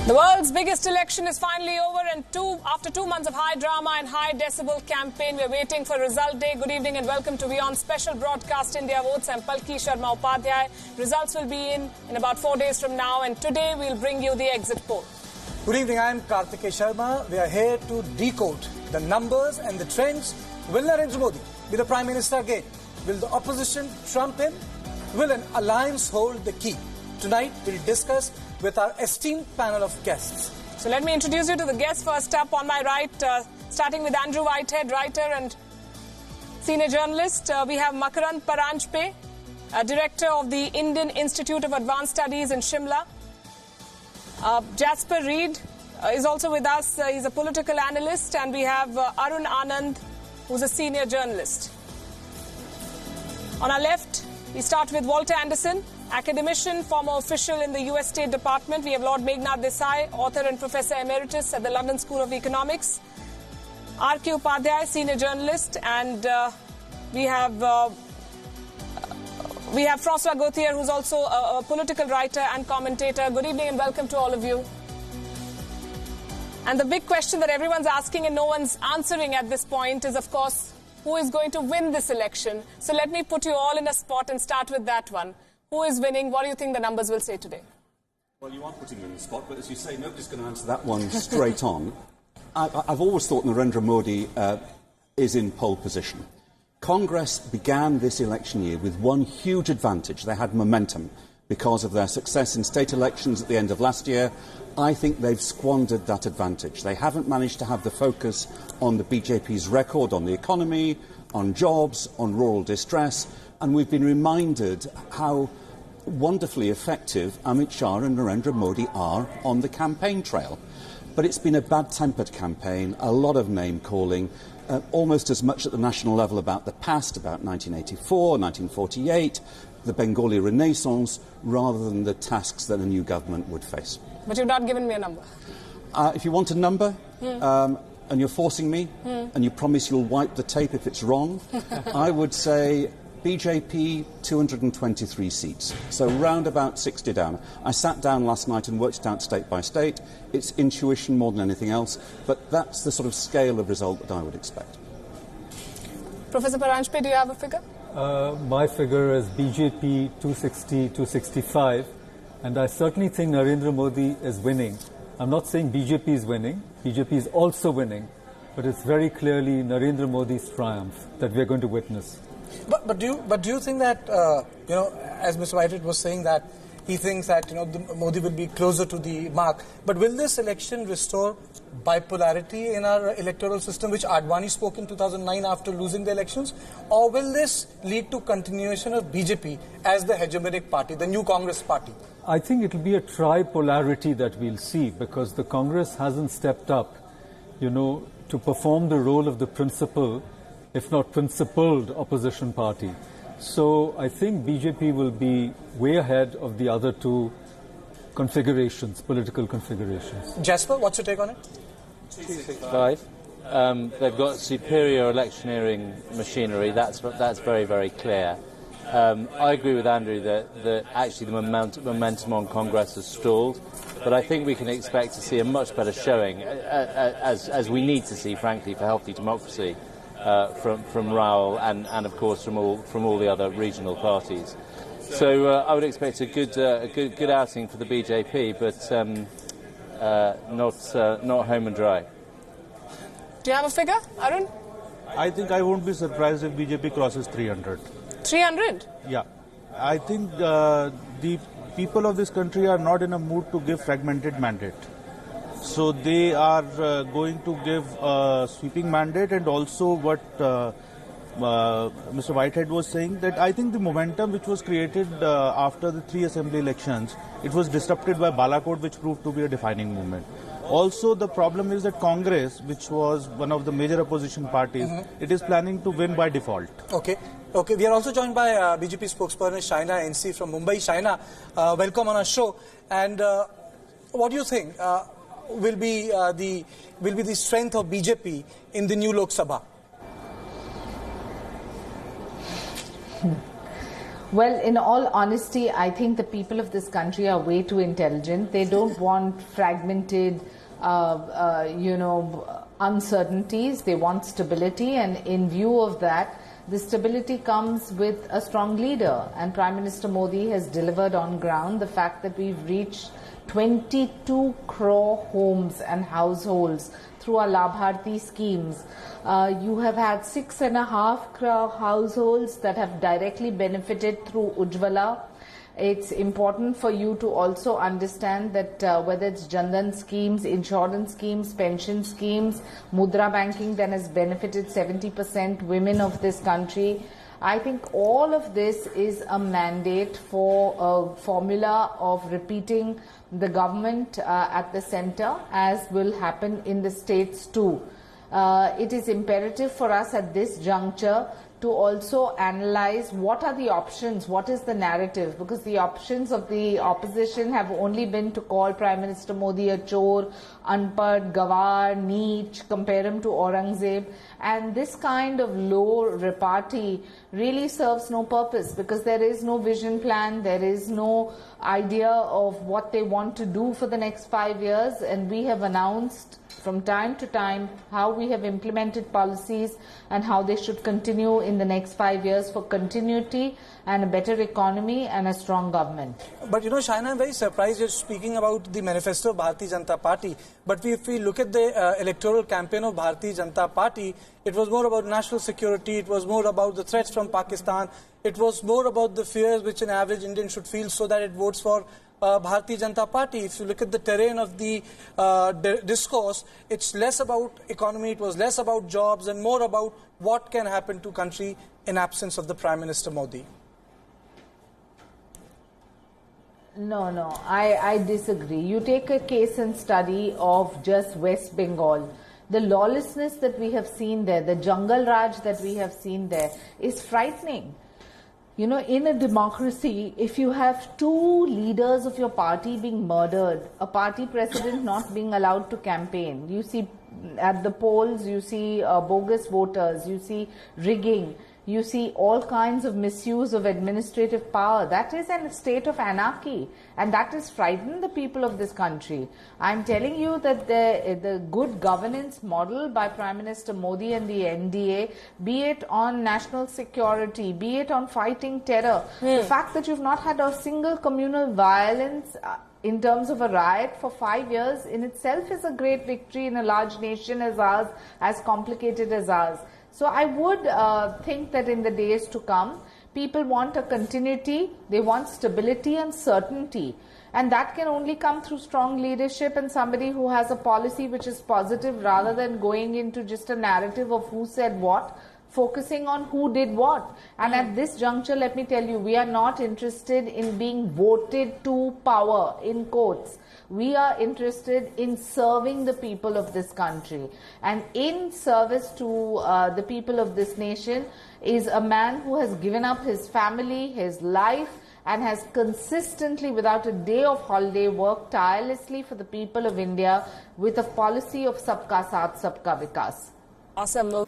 The world's biggest election is finally over, and after 2 months of high drama and high decibel campaign, we're waiting for result day. Good evening and welcome to WION special broadcast India Votes. I'm Palki Sharma Upadhyay. Results will be in about 4 days from now, and today we'll bring you the exit poll. Good evening, I'm Karthikeya Sharma. We are here to decode the numbers and the trends. Will Narendra Modi be the Prime Minister again? Will the opposition trump him? Will an alliance hold the key? Tonight we'll discuss with our esteemed panel of guests. So let me introduce you to the guests. First up on my right, starting with Andrew Whitehead, writer and senior journalist. We have Makarand Paranjpe, director of the Indian Institute of Advanced Studies in Shimla. Jasper Reed is also with us. He's a political analyst. And we have Arun Anand, who's a senior journalist. On our left, we start with Walter Anderson, academician, former official in the US State Department. We have Lord Meghnad Desai, author and professor emeritus at the London School of Economics. R.K. Upadhyay, senior journalist. And we have François Gauthier, who's also a political writer and commentator. Good evening and welcome to all of you. And the big question that everyone's asking and no one's answering at this point is, of course, who is going to win this election? So let me put you all in a spot and start with that one. Who is winning? What do you think the numbers will say today? Well, you are putting me in the spot, but as you say, nobody's going to answer that one straight on. I've always thought Narendra Modi is in pole position. Congress began this election year with one huge advantage. They had momentum because of their success in state elections at the end of last year. I think they've squandered that advantage. They haven't managed to have the focus on the BJP's record on the economy, on jobs, on rural distress, and we've been reminded how wonderfully effective Amit Shah and Narendra Modi are on the campaign trail. But it's been a bad-tempered campaign, a lot of name-calling, almost as much at the national level about the past, about 1984, 1948, the Bengali Renaissance, rather than the tasks that a new government would face. But you've not given me a number. If you want a number, and you're forcing me, and you promise you'll wipe the tape if it's wrong, I would say BJP 223 seats, so round about 60 down. I sat down last night and worked it out state by state. It's intuition more than anything else, but that's the sort of scale of result that I would expect. Professor Paranjpe, do you have a figure? My figure is BJP 260, 265, and I certainly think Narendra Modi is winning. I'm not saying BJP is winning. BJP is also winning, but it's very clearly Narendra Modi's triumph that we're going to witness. But do you think that as Mr. Whitehead was saying, that he thinks that Modi will be closer to the mark? But will this election restore bipolarity in our electoral system, which Advani spoke in 2009 after losing the elections, or will this lead to continuation of BJP as the hegemonic party, the new Congress party? I think it will be a tripolarity that we'll see, because the Congress hasn't stepped up, to perform the role of the principal, if not principled, opposition party. So I think BJP will be way ahead of the other two configurations, political configurations. Jasper, what's your take on it? 265. They've got superior electioneering machinery. That's very, very clear. I agree with Andrew that actually the momentum on Congress has stalled, but I think we can expect to see a much better showing, as we need to see, frankly, for healthy democracy, from Raul and of course from all the other regional parties. So I would expect a good outing for the BJP, but not home and dry. Do you have a figure, Arun? I think I won't be surprised if BJP crosses 300. 300? Yeah. I think the people of this country are not in a mood to give fragmented mandate. So they are going to give a sweeping mandate, and also what Mr. Whitehead was saying, that I think the momentum which was created after the 3 assembly elections, it was disrupted by Balakot, which proved to be a defining movement. Also, the problem is that Congress, which was one of the major opposition parties, it is planning to win by default. Okay. We are also joined by BJP spokesperson Shaina NC from Mumbai. Shaina, welcome on our show. And what do you think will be the strength of BJP in the new Lok Sabha? Well, in all honesty, I think the people of this country are way too intelligent. They don't want fragmented, uncertainties. They want stability, and in view of that, the stability comes with a strong leader. And Prime Minister Modi has delivered on ground. The fact that we've reached 22 crore homes and households through our Labharti schemes. You have had 6.5 crore households that have directly benefited through Ujjwala. It's important for you to also understand that whether it's Jandan schemes, insurance schemes, pension schemes, Mudra banking that has benefited 70% women of this country, I think all of this is a mandate for a formula of repeating the government at the center, as will happen in the states too. It is imperative for us at this juncture to also analyze what are the options, what is the narrative, because the options of the opposition have only been to call Prime Minister Modi a chor, unpad, gawar, neech, compare him to Aurangzeb, and this kind of low repartee really serves no purpose, because there is no vision plan, there is no idea of what they want to do for the next 5 years, and we have announced from time to time how we have implemented policies and how they should continue in the next 5 years for continuity and a better economy and a strong government. But Shaina, I'm very surprised you're speaking about the manifesto of Bharatiya Janata Party. But if we look at the electoral campaign of Bharatiya Janata Party, it was more about national security, it was more about the threats from Pakistan, it was more about the fears which an average Indian should feel so that it votes for Bharatiya Janata Party. If you look at the terrain of the discourse, it's less about economy, it was less about jobs and more about what can happen to country in absence of the Prime Minister Modi. No, I disagree. You take a case and study of just West Bengal. The lawlessness that we have seen there, the jungle raj that we have seen there is frightening. In a democracy, if you have two leaders of your party being murdered, a party president not being allowed to campaign, you see at the polls, you see bogus voters, you see rigging, you see all kinds of misuse of administrative power. That is a state of anarchy, and that has frightened the people of this country. I'm telling you that the good governance model by Prime Minister Modi and the NDA, be it on national security, be it on fighting terror, the fact that you've not had a single communal violence in terms of a riot for 5 years in itself is a great victory in a large nation as ours, as complicated as ours. So I would think that in the days to come, people want a continuity, they want stability and certainty. And that can only come through strong leadership and somebody who has a policy which is positive rather than going into just a narrative of who said what, focusing on who did what. And at this juncture, let me tell you, we are not interested in being voted to power, in quotes. We are interested in serving the people of this country. And in service to the people of this nation is a man who has given up his family, his life, and has consistently, without a day of holiday, worked tirelessly for the people of India with a policy of Sabka Saath, Sabka Vikas. Awesome.